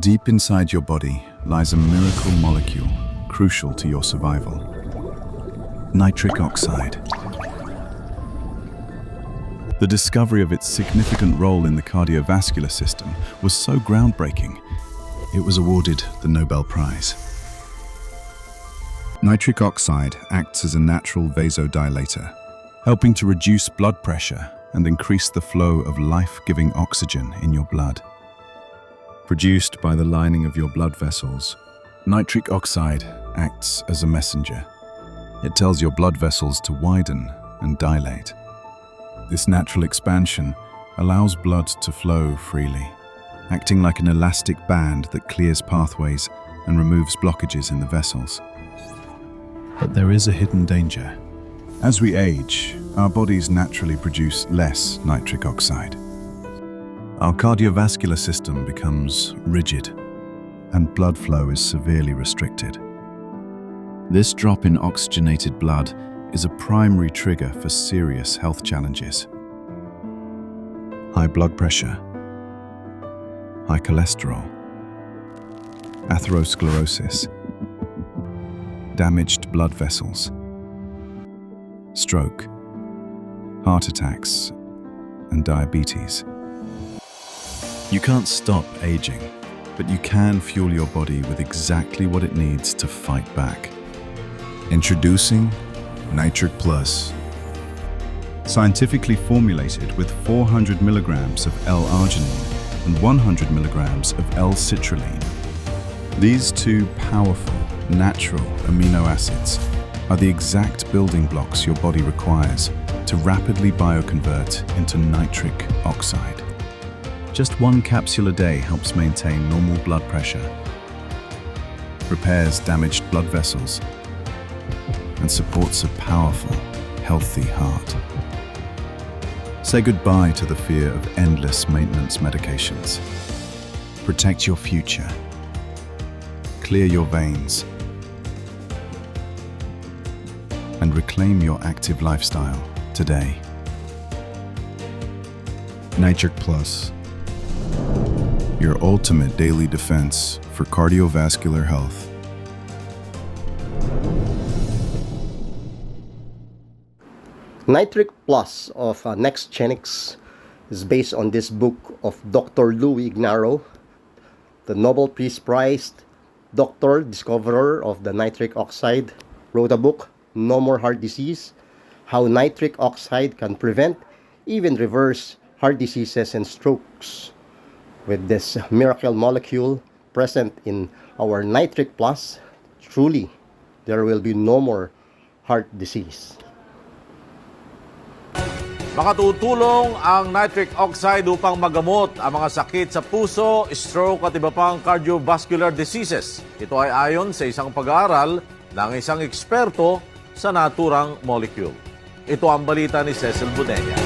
Deep inside your body lies a miracle molecule crucial to your survival. Nitric oxide. The discovery of its significant role in the cardiovascular system was so groundbreaking, it was awarded the Nobel Prize. Nitric oxide acts as a natural vasodilator, helping to reduce blood pressure and increase the flow of life-giving oxygen in your blood. Produced by the lining of your blood vessels, nitric oxide acts as a messenger. It tells your blood vessels to widen and dilate. This natural expansion allows blood to flow freely, acting like an elastic band that clears pathways and removes blockages in the vessels. But there is a hidden danger. As we age, our bodies naturally produce less nitric oxide. Our cardiovascular system becomes rigid, and blood flow is severely restricted. This drop in oxygenated blood is a primary trigger for serious health challenges. High blood pressure, high cholesterol, atherosclerosis, damaged blood vessels, stroke, heart attacks, and diabetes. You can't stop aging, but you can fuel your body with exactly what it needs to fight back. Introducing NITRIC PLUS. Scientifically formulated with 400 milligrams of L-arginine and 100 milligrams of L-citrulline. These two powerful, natural amino acids are the exact building blocks your body requires to rapidly bioconvert into nitric oxide. Just one capsule a day helps maintain normal blood pressure, repairs damaged blood vessels, and supports a powerful, healthy heart. Say goodbye to the fear of endless maintenance medications. Protect your future. Clear your veins. And reclaim your active lifestyle today. NITRIC PLUS. Your ultimate daily defense for cardiovascular health. NITRIC PLUS of Nexgenix is based on this book of Dr. Louis Ignarro, the Nobel Peace Prize doctor, discoverer of the nitric oxide, wrote a book, No More Heart Disease, How Nitric Oxide Can Prevent, Even Reverse Heart Diseases and Strokes. With this miracle molecule present in our NITRIC PLUS, truly, there will be no more heart disease. Makatutulong ang nitric oxide upang magamot ang mga sakit sa puso, stroke at iba pang cardiovascular diseases. Ito ay ayon sa isang pag-aaral ng isang eksperto sa naturang molecule. Ito ang balita ni Cecil Budenya.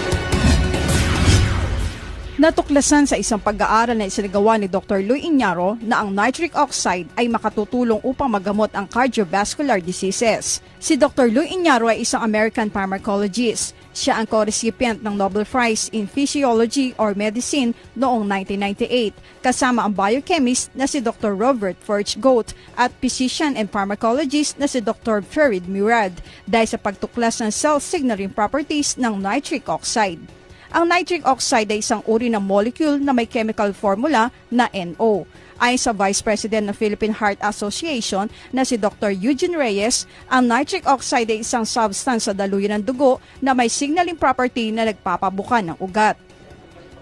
Natuklasan sa isang pag-aaral na isinagawa ni Dr. Louis Ignarro na ang nitric oxide ay makatutulong upang magamot ang cardiovascular diseases. Si Dr. Louis Ignarro ay isang American pharmacologist. Siya ang co-recipient ng Nobel Prize in Physiology or Medicine noong 1998, kasama ang biochemist na si Dr. Robert Furch-Goat at physician and pharmacologist na si Dr. Farid Murad dahil sa pagtuklas ng cell signaling properties ng nitric oxide. Ang nitric oxide ay isang uri ng molecule na may chemical formula na NO. Ayon sa Vice President ng Philippine Heart Association na si Dr. Eugene Reyes, ang nitric oxide ay isang substance sa daluyan ng dugo na may signaling property na nagpapabuka ng ugat.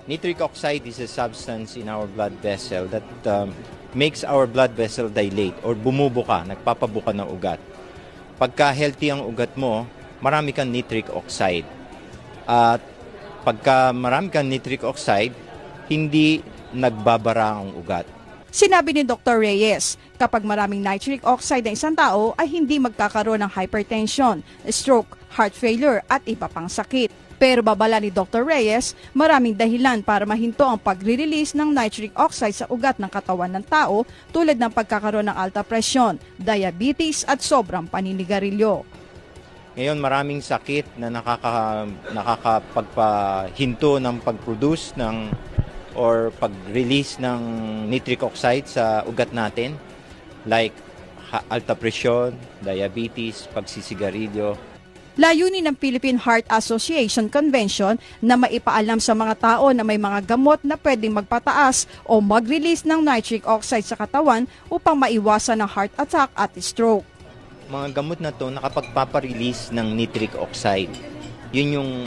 Nitric oxide is a substance in our blood vessel that makes our blood vessel dilate or bumubuka, nagpapabuka ng ugat. Pagka healthy ang ugat mo, marami kang nitric oxide. At pagka marami kang nitric oxide, hindi nagbabara ang ugat. Sinabi ni Dr. Reyes, kapag maraming nitric oxide ng isang tao ay hindi magkakaroon ng hypertension, stroke, heart failure at iba pang sakit. Pero babala ni Dr. Reyes, maraming dahilan para mahinto ang pagre-release ng nitric oxide sa ugat ng katawan ng tao tulad ng pagkakaroon ng alta presyon, diabetes at sobrang paninigarilyo. Ngayon maraming sakit na nakakapagpahinto ng pag-produce ng or pag-release ng nitric oxide sa ugat natin, like alta presyon, diabetes, pagsisigarilyo. Layunin ng Philippine Heart Association Convention na maipaalam sa mga tao na may mga gamot na pwedeng magpataas o mag-release ng nitric oxide sa katawan upang maiwasan ang heart attack at stroke. Mga gamot na to nakapagpapa-release ng nitric oxide. Yun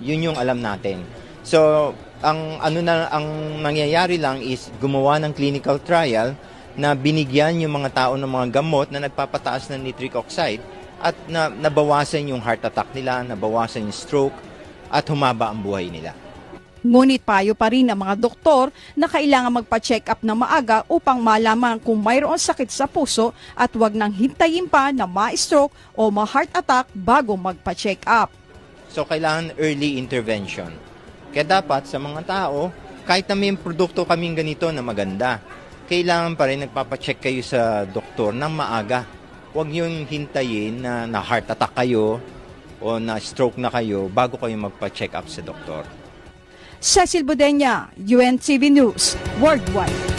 yung alam natin. So, ang nangyayari lang is gumawa ng clinical trial na binigyan yung mga tao ng mga gamot na nagpapataas ng nitric oxide at nabawasan yung heart attack nila, nabawasan yung stroke at humaba ang buhay nila. Ngunit payo pa rin ng mga doktor na kailangan magpa-check up na maaga upang malaman kung mayroong sakit sa puso at huwag nang hintayin pa na ma-stroke o ma-heart attack bago magpa-check up. So, kailangan early intervention. Kaya dapat sa mga tao, kahit na may produkto kaming ganito na maganda, kailangan pa rin nagpapacheck kayo sa doktor ng maaga. Huwag yung hintayin na heart attack kayo o na stroke na kayo bago kayo magpa-check up sa doktor. Cecil Budenya, UNTV News, Worldwide.